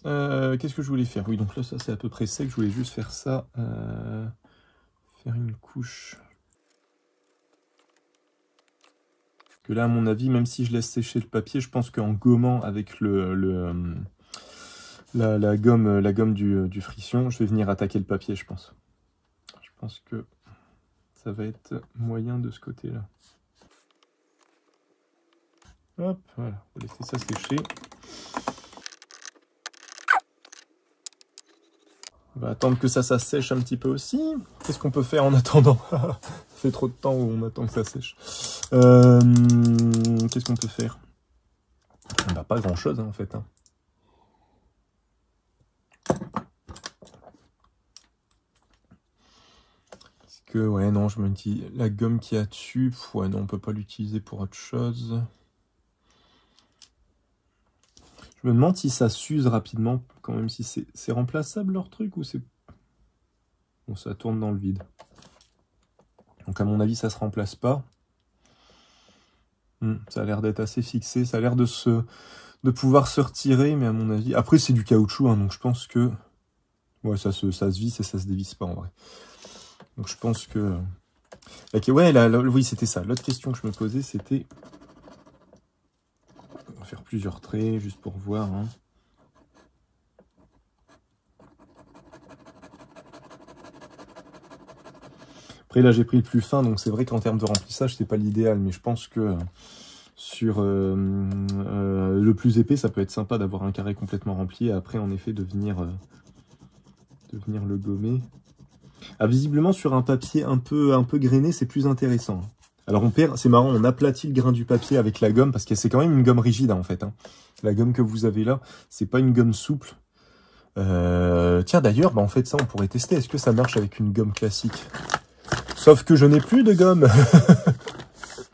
qu'est-ce que je voulais faire? Oui, donc là, ça, c'est à peu près sec. Je voulais juste faire ça. Faire une couche. Que là, à mon avis, même si je laisse sécher le papier, je pense qu'en gommant avec la gomme du friction, je vais venir attaquer le papier, je pense. Je pense que ça va être moyen de ce côté-là. Hop, voilà, on va laisser ça sécher. On va attendre que ça sèche un petit peu aussi. Qu'est-ce qu'on peut faire en attendant? Ça fait trop de temps où on attend que ça sèche. Qu'est-ce qu'on peut faire? Bah, pas grand-chose, hein, en fait. Hein. Parce que, ouais, non, je me dis, la gomme qu'il y a dessus, ouais, non, on peut pas l'utiliser pour autre chose. Je me demande si ça s'use rapidement, quand même, si c'est remplaçable leur truc ou c'est... Bon, ça tourne dans le vide. Donc à mon avis, ça se remplace pas. Ça a l'air d'être assez fixé, ça a l'air de pouvoir se retirer, mais à mon avis... Après, c'est du caoutchouc, hein, donc je pense que... Ouais, ça se visse et ça se dévisse pas, en vrai. Donc je pense que... Okay, ouais, oui, c'était ça. L'autre question que je me posais, c'était... On va faire plusieurs traits, juste pour voir, hein. Après, là, j'ai pris le plus fin, donc c'est vrai qu'en termes de remplissage, c'est pas l'idéal, mais je pense que sur le plus épais, ça peut être sympa d'avoir un carré complètement rempli, et après, en effet, de venir le gommer. Ah, visiblement, sur un papier un peu grainé, c'est plus intéressant. Alors, c'est marrant, on aplatit le grain du papier avec la gomme, parce que c'est quand même une gomme rigide, hein, en fait. Hein. La gomme que vous avez là, c'est pas une gomme souple. Tiens, d'ailleurs, bah, en fait, ça, on pourrait tester. Est-ce que ça marche avec une gomme classique? Sauf que je n'ai plus de gomme.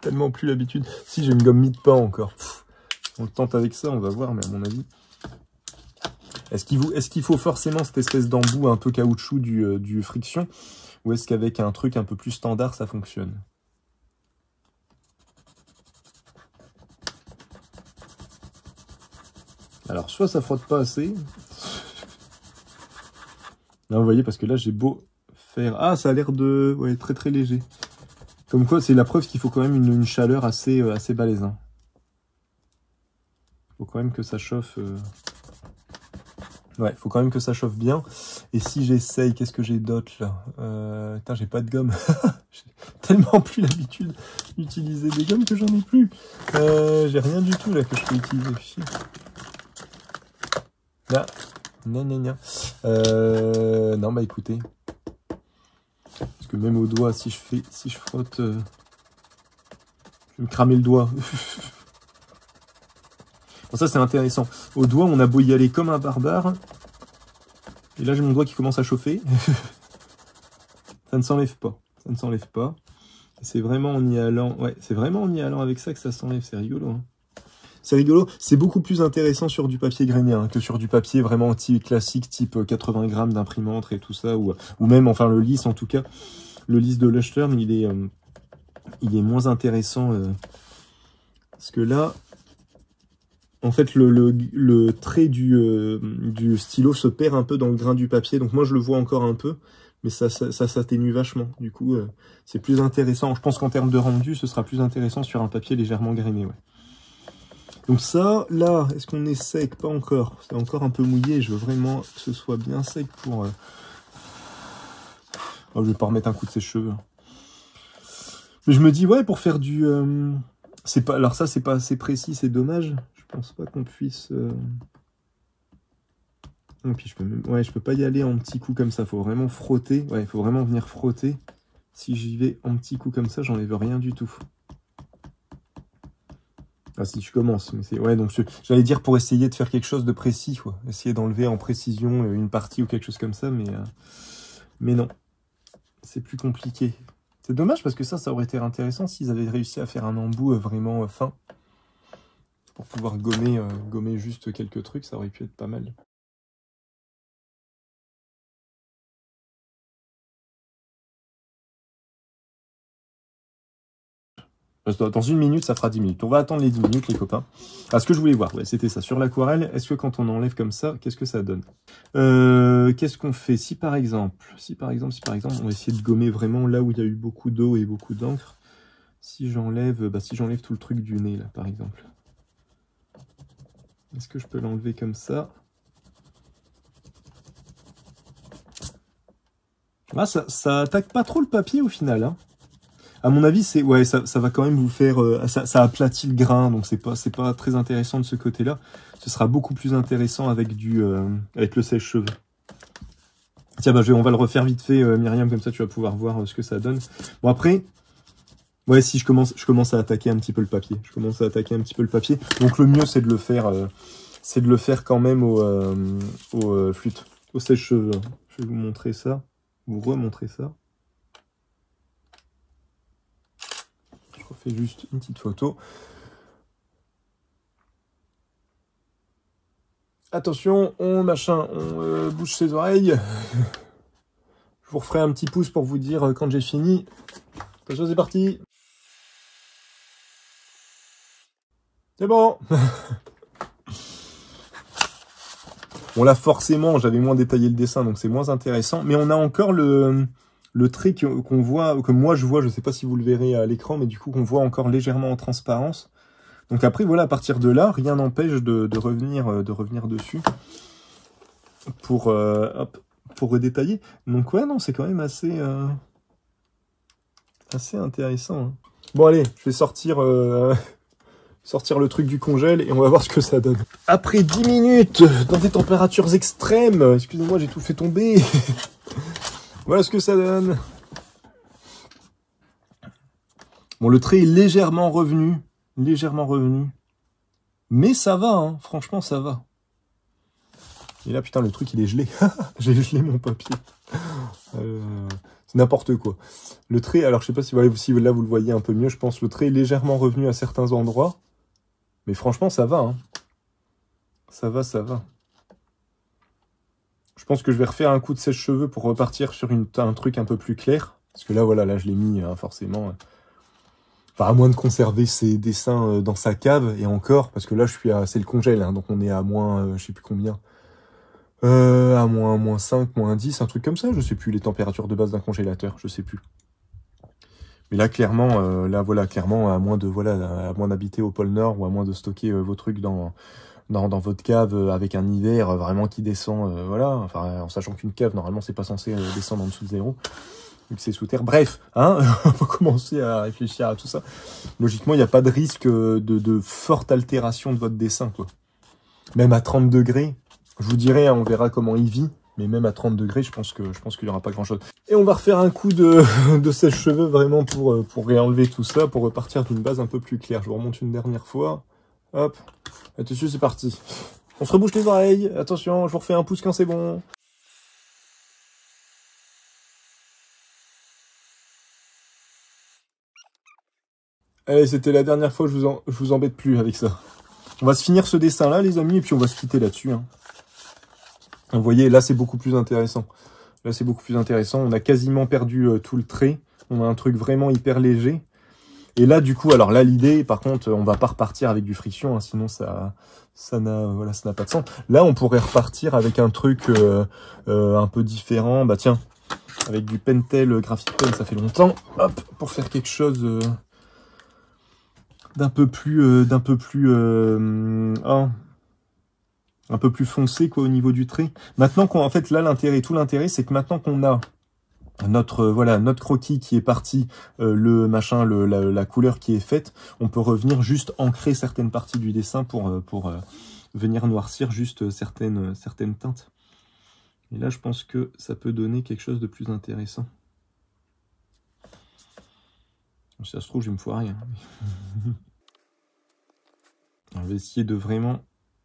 Tellement plus l'habitude. Si, j'ai une gomme mie-de-pain encore. On le tente avec ça, on va voir, mais à mon avis... Est-ce qu'il faut forcément cette espèce d'embout un peu caoutchouc du friction? Ou est-ce qu'avec un truc un peu plus standard, ça fonctionne? Alors, soit ça frotte pas assez... Là, vous voyez, parce que là, j'ai beau... Ah, ça a l'air de... Ouais, très très léger. Comme quoi, c'est la preuve qu'il faut quand même une chaleur assez balèze. Hein. Faut quand même que ça chauffe... Ouais, faut quand même que ça chauffe bien. Et si j'essaye, qu'est-ce que j'ai d'autre, là? Putain, j'ai pas de gomme. J'ai tellement plus l'habitude d'utiliser des gommes que j'en ai plus. J'ai rien du tout, là, que je peux utiliser. Là. Non, bah écoutez... Parce que même au doigt, si je frotte, je vais me cramer le doigt. Bon, ça c'est intéressant. Au doigt, on a beau y aller comme un barbare. Et là, j'ai mon doigt qui commence à chauffer. Ça ne s'enlève pas. Ça ne s'enlève pas. C'est vraiment en y allant. Ouais, c'est vraiment en y allant avec ça que ça s'enlève. C'est rigolo. Hein. C'est rigolo. C'est beaucoup plus intéressant sur du papier grainé hein, que sur du papier vraiment classique, type 80 grammes d'imprimante et tout ça. Ou même, enfin, le lisse en tout cas. Le lisse de Lushturn, il est moins intéressant parce que là, en fait, le trait du stylo se perd un peu dans le grain du papier. Donc moi, je le vois encore un peu, mais ça s'atténue vachement. Du coup, c'est plus intéressant. Je pense qu'en termes de rendu, ce sera plus intéressant sur un papier légèrement grainé. Ouais. Donc ça, là, est-ce qu'on est sec? Pas encore. C'est encore un peu mouillé. Je veux vraiment que ce soit bien sec pour... Oh, je vais pas remettre un coup de sèche-cheveux. Mais je me dis, ouais, pour faire du... Alors ça, c'est pas assez précis, c'est dommage. Je pense pas qu'on puisse... Et puis je peux même... Ouais, je peux pas y aller en petits coups comme ça. Faut vraiment frotter. Ouais, il faut vraiment venir frotter. Si j'y vais en petits coups comme ça, j'enlève rien du tout. Ah si, je commence. Mais c'est... Ouais, donc j'allais dire pour essayer de faire quelque chose de précis, quoi. Essayer d'enlever en précision une partie ou quelque chose comme ça, mais non. C'est plus compliqué. C'est dommage parce que ça aurait été intéressant s'ils avaient réussi à faire un embout vraiment fin. Pour pouvoir gommer juste quelques trucs, ça aurait pu être pas mal. Dans 1 minute, ça fera 10 minutes. On va attendre les 10 minutes, les copains. Ah, ce que je voulais voir, ouais, c'était ça. Sur l'aquarelle, est-ce que quand on enlève comme ça, qu'est-ce que ça donne? Qu'est-ce qu'on fait? Si par exemple, on va essayer de gommer vraiment là où il y a eu beaucoup d'eau et beaucoup d'encre. Si j'enlève tout le truc du nez, là, par exemple. Est-ce que je peux l'enlever comme ça? Ah, ça attaque pas trop le papier au final, hein. À mon avis, ça va quand même vous faire... ça aplatit le grain, donc c'est pas très intéressant de ce côté-là. Ce sera beaucoup plus intéressant avec avec le sèche-cheveux. Tiens, on va le refaire vite fait, Myriam, comme ça tu vas pouvoir voir ce que ça donne. Bon, après, ouais, si je commence à attaquer un petit peu le papier. Donc le mieux, c'est de le faire quand même au flûte, au sèche-cheveux. Je vais vous montrer ça, vous remontrer ça. Je refais juste une petite photo. Attention, on bouge ses oreilles. Je vous referai un petit pouce pour vous dire quand j'ai fini. Attention, c'est parti. C'est bon. Bon là, forcément, j'avais moins détaillé le dessin, donc c'est moins intéressant. Mais on a encore le trait qu'on voit, que moi je vois, je sais pas si vous le verrez à l'écran, mais du coup qu'on voit encore légèrement en transparence. Donc après, voilà, à partir de là, rien n'empêche de revenir dessus pour redétailler. Donc ouais, non, c'est quand même assez intéressant. Hein. Bon allez, je vais sortir le truc du congèle et on va voir ce que ça donne. Après 10 minutes, dans des températures extrêmes, excusez-moi, j'ai tout fait tomber. Voilà ce que ça donne. Bon, le trait est légèrement revenu. Mais ça va, hein. Franchement, ça va. Et là, putain, le truc, il est gelé. J'ai gelé mon papier. C'est n'importe quoi. Le trait, alors je sais pas si là vous le voyez un peu mieux, je pense le trait est légèrement revenu à certains endroits. Mais franchement, ça va. Hein. Ça va. Je pense que je vais refaire un coup de sèche-cheveux pour repartir sur un truc un peu plus clair. Parce que là, voilà, là je l'ai mis forcément... Enfin, à moins de conserver ses dessins dans sa cave, et encore, parce que là, c'est le congèle, hein, donc on est à moins, je sais plus combien, à moins 5, moins 10, un truc comme ça, je sais plus les températures de base d'un congélateur, je sais plus. Mais là, clairement, à moins d'habiter au pôle Nord, ou à moins de stocker vos trucs dans votre cave avec un hiver vraiment qui descend, enfin, en sachant qu'une cave, normalement, c'est pas censé descendre en dessous de 0. Vu que c'est sous terre. Bref, hein, on va commencer à réfléchir à tout ça. Logiquement, il n'y a pas de risque de forte altération de votre dessin, quoi. Même à 30 degrés, je vous dirai, hein, on verra comment il vit, mais même à 30 degrés, je pense qu'il n'y aura pas grand-chose. Et on va refaire un coup de sèche-cheveux vraiment pour réenlever tout ça, pour repartir d'une base un peu plus claire. Je vous remonte une dernière fois. Hop, attention, c'est parti. On se rebouche les oreilles. Attention, je vous refais un pouce quand c'est bon. Allez, c'était la dernière fois, je vous embête plus avec ça. On va se finir ce dessin-là, les amis, et puis on va se quitter là-dessus. Hein. Vous voyez, là, c'est beaucoup plus intéressant. On a quasiment perdu tout le trait. On a un truc vraiment hyper léger. Et là, du coup, alors là, l'idée, par contre, on va pas repartir avec du friction, hein, sinon ça n'a pas de sens. Là, on pourrait repartir avec un truc un peu différent. Bah tiens, avec du Pentel Graphic Pen, ça fait longtemps. Hop, pour faire quelque chose... d'un peu plus foncé quoi au niveau du trait. Maintenant en fait là tout l'intérêt c'est que maintenant qu'on a notre croquis qui est parti, la couleur qui est faite, on peut revenir juste ancrer certaines parties du dessin pour venir noircir juste certaines teintes. Et là, je pense que ça peut donner quelque chose de plus intéressant. Si ça se trouve, je vais me foirer. On va essayer de vraiment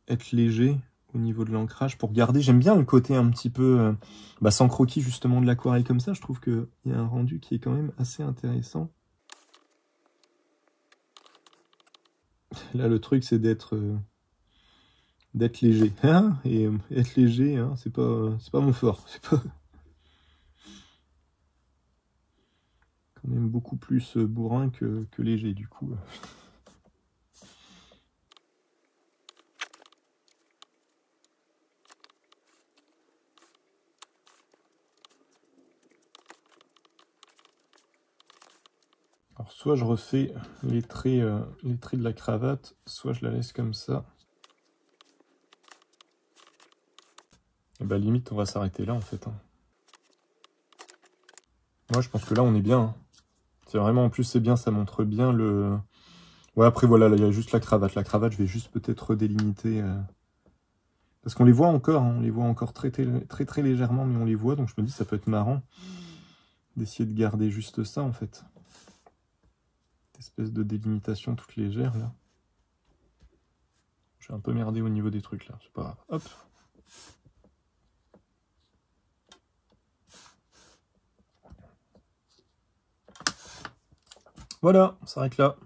être léger au niveau de l'ancrage pour garder. J'aime bien le côté un petit peu sans croquis justement de l'aquarelle comme ça. Je trouve qu'il y a un rendu qui est quand même assez intéressant. Là, le truc, c'est d'être léger. Hein, et être léger, hein, c'est pas mon fort. C'est pas... quand même beaucoup plus bourrin que léger, du coup. Alors, soit je refais les traits de la cravate, soit je la laisse comme ça. Et bah, limite, on va s'arrêter là, en fait. Hein. Moi, je pense que là, on est bien. Hein. C'est vraiment, en plus, c'est bien, ça montre bien le... Ouais, après, voilà, là, il y a juste la cravate. La cravate, je vais juste peut-être délimiter... Parce qu'on les voit encore, hein. On les voit encore très légèrement, mais on les voit. Donc, je me dis, ça peut être marrant d'essayer de garder juste ça, en fait. Cette espèce de délimitation toute légère, là. J'ai un peu merdé au niveau des trucs, là. C'est pas grave. Hop. Voilà, on s'arrête là.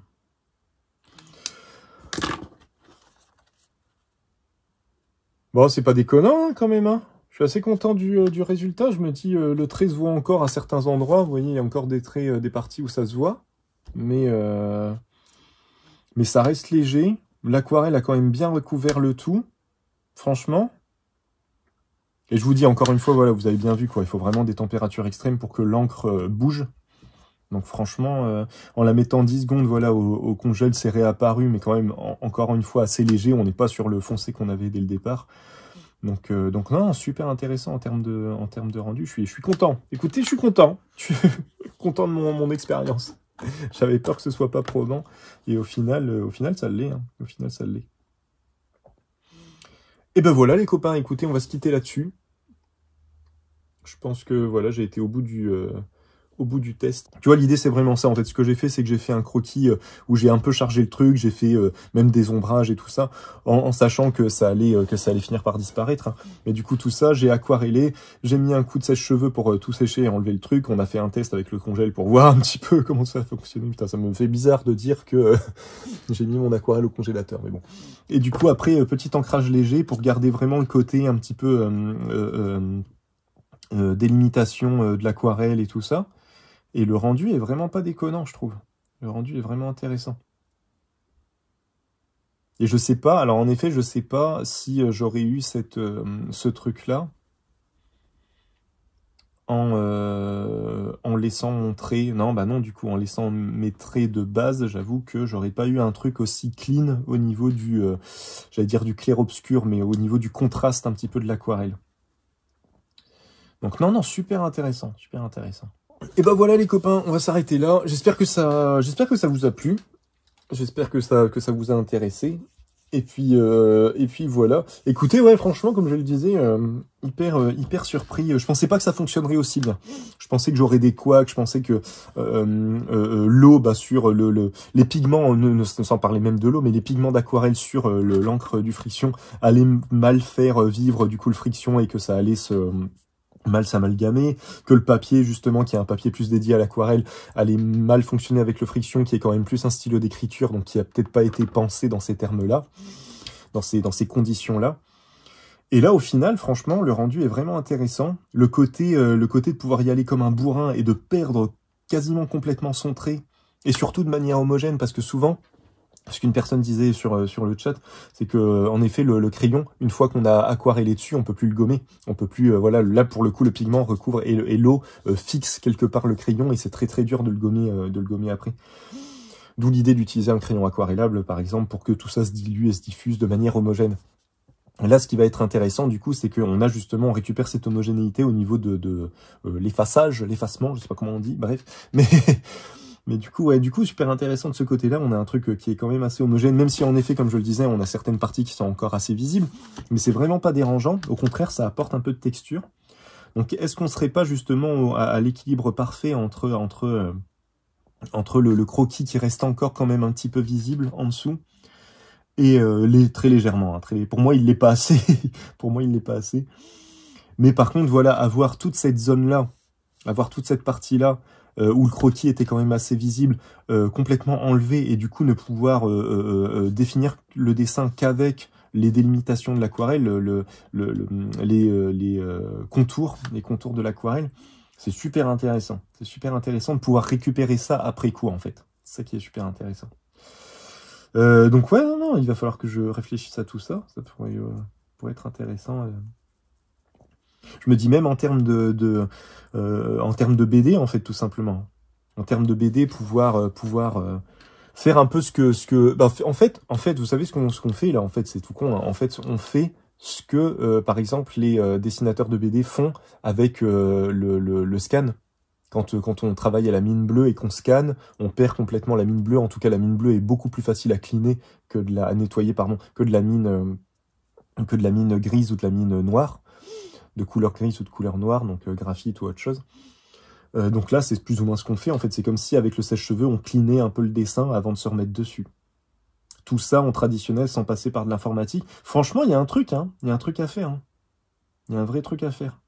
Bon, c'est pas déconnant, hein, quand même, hein. Je suis assez content du résultat. Je me dis, le trait se voit encore à certains endroits. Vous voyez, il y a encore des traits, des parties où ça se voit. Mais ça reste léger. L'aquarelle a quand même bien recouvert le tout. Franchement. Et je vous dis encore une fois, voilà, vous avez bien vu, quoi. Il faut vraiment des températures extrêmes pour que l'encre bouge. Donc franchement, en la mettant 10 secondes, voilà, au congèle, c'est réapparu, mais quand même, encore une fois, assez léger. On n'est pas sur le foncé qu'on avait dès le départ. Donc non, super intéressant en termes de rendu. Je suis content. Écoutez, je suis content. Je suis content de mon expérience. J'avais peur que ce soit pas probant. Et au final, ça l'est. Hein. Au final, ça l'est. Et ben voilà, les copains. Écoutez, on va se quitter là-dessus. Je pense que voilà, j'ai été au bout du test. Tu vois, l'idée, c'est vraiment ça. En fait, ce que j'ai fait, c'est que j'ai fait un croquis où j'ai un peu chargé le truc. J'ai fait même des ombrages et tout ça, en sachant que ça allait finir par disparaître. Hein. Mais du coup, tout ça, j'ai aquarellé. J'ai mis un coup de sèche-cheveux pour tout sécher et enlever le truc. On a fait un test avec le congèle pour voir un petit peu comment ça fonctionnait. Putain, ça me fait bizarre de dire que j'ai mis mon aquarelle au congélateur. Mais bon. Et du coup, après, petit ancrage léger pour garder vraiment le côté un petit peu délimitation de l'aquarelle et tout ça. Et le rendu est vraiment pas déconnant, je trouve. Le rendu est vraiment intéressant. Et je sais pas, alors en effet, je sais pas si j'aurais eu ce truc-là en laissant mon trait. Non, bah non, du coup, en laissant mes traits de base, j'avoue que j'aurais pas eu un truc aussi clean au niveau j'allais dire du clair-obscur, mais au niveau du contraste un petit peu de l'aquarelle. Donc non, super intéressant, super intéressant. Et ben voilà les copains, on va s'arrêter là. J'espère que ça vous a plu. J'espère que ça vous a intéressé. Et puis voilà. Écoutez, ouais, franchement, comme je le disais, hyper surpris. Je pensais pas que ça fonctionnerait aussi bien. Je pensais que j'aurais des couacs. Je pensais que l'eau, sur les pigments, sans parler même de l'eau, mais les pigments d'aquarelle sur l'encre du friction allaient mal faire vivre du coup le friction et que ça allait mal s'amalgamer, que le papier, justement, qui est un papier plus dédié à l'aquarelle, allait mal fonctionner avec le friction, qui est quand même plus un stylo d'écriture, donc qui a peut-être pas été pensé dans ces termes-là, dans ces conditions-là. Et là, au final, franchement, le rendu est vraiment intéressant. Le côté de pouvoir y aller comme un bourrin et de perdre quasiment complètement son trait, et surtout de manière homogène, parce que souvent, ce qu'une personne disait sur le chat, c'est que en effet le crayon, une fois qu'on a aquarellé dessus, on peut plus le gommer, on peut plus voilà, là pour le coup le pigment recouvre et l'eau fixe quelque part le crayon et c'est très dur de le gommer après. D'où l'idée d'utiliser un crayon aquarellable par exemple pour que tout ça se dilue et se diffuse de manière homogène. Et là, ce qui va être intéressant, du coup, c'est qu'on a justement, on récupère cette homogénéité au niveau de l'effacement, je sais pas comment on dit, bref, mais du coup, super intéressant de ce côté-là. On a un truc qui est quand même assez homogène, même si en effet, comme je le disais, on a certaines parties qui sont encore assez visibles, mais c'est vraiment pas dérangeant. Au contraire, ça apporte un peu de texture. Donc est-ce qu'on serait pas justement à l'équilibre parfait entre le croquis qui reste encore quand même un petit peu visible en dessous et très légèrement, hein, pour moi il l'est pas assez, pour moi il l'est pas assez. Mais par contre voilà, avoir toute cette zone là, avoir toute cette partie là où le croquis était quand même assez visible, complètement enlevé et du coup ne pouvoir définir le dessin qu'avec les délimitations de l'aquarelle, les contours de l'aquarelle. C'est super intéressant. C'est super intéressant de pouvoir récupérer ça après coup, en fait. C'est ça qui est super intéressant. Donc ouais, non, il va falloir que je réfléchisse à tout ça. Ça pourrait être intéressant. Je me dis même en termes en termes de BD, en fait, tout simplement. En termes de BD, pouvoir faire un peu en fait, vous savez ce qu'on fait là, en fait, c'est tout con, hein. En fait, on fait ce que, par exemple, les dessinateurs de BD font avec le scan. Quand on travaille à la mine bleue et qu'on scanne, on perd complètement la mine bleue. En tout cas, la mine bleue est beaucoup plus facile à cleaner à nettoyer, pardon, que de la mine grise ou de la mine noire, de couleur grise ou de couleur noire, donc graphite ou autre chose. Donc là, c'est plus ou moins ce qu'on fait. En fait, c'est comme si avec le sèche-cheveux, on cleanait un peu le dessin avant de se remettre dessus. Tout ça en traditionnel, sans passer par de l'informatique. Franchement, il y a un truc, hein. Il y a un truc à faire, hein. Il y a un vrai truc à faire.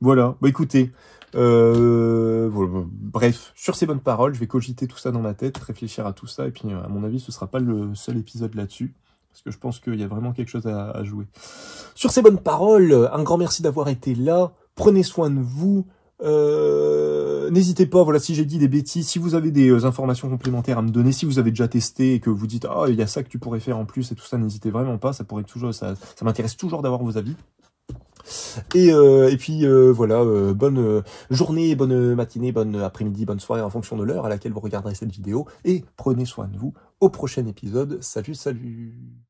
Voilà. Bah écoutez, voilà. Bref, sur ces bonnes paroles, je vais cogiter tout ça dans ma tête, réfléchir à tout ça, et puis à mon avis, ce sera pas le seul épisode là-dessus, parce que je pense qu'il y a vraiment quelque chose à jouer. Sur ces bonnes paroles, un grand merci d'avoir été là. Prenez soin de vous. N'hésitez pas, voilà, si j'ai dit des bêtises, si vous avez des informations complémentaires à me donner, si vous avez déjà testé et que vous dites il y a ça que tu pourrais faire en plus et tout ça, n'hésitez vraiment pas, ça m'intéresse toujours d'avoir vos avis. Et puis voilà, bonne journée, bonne matinée, bonne après-midi, bonne soirée en fonction de l'heure à laquelle vous regarderez cette vidéo, et prenez soin de vous. Au prochain épisode. Salut, salut.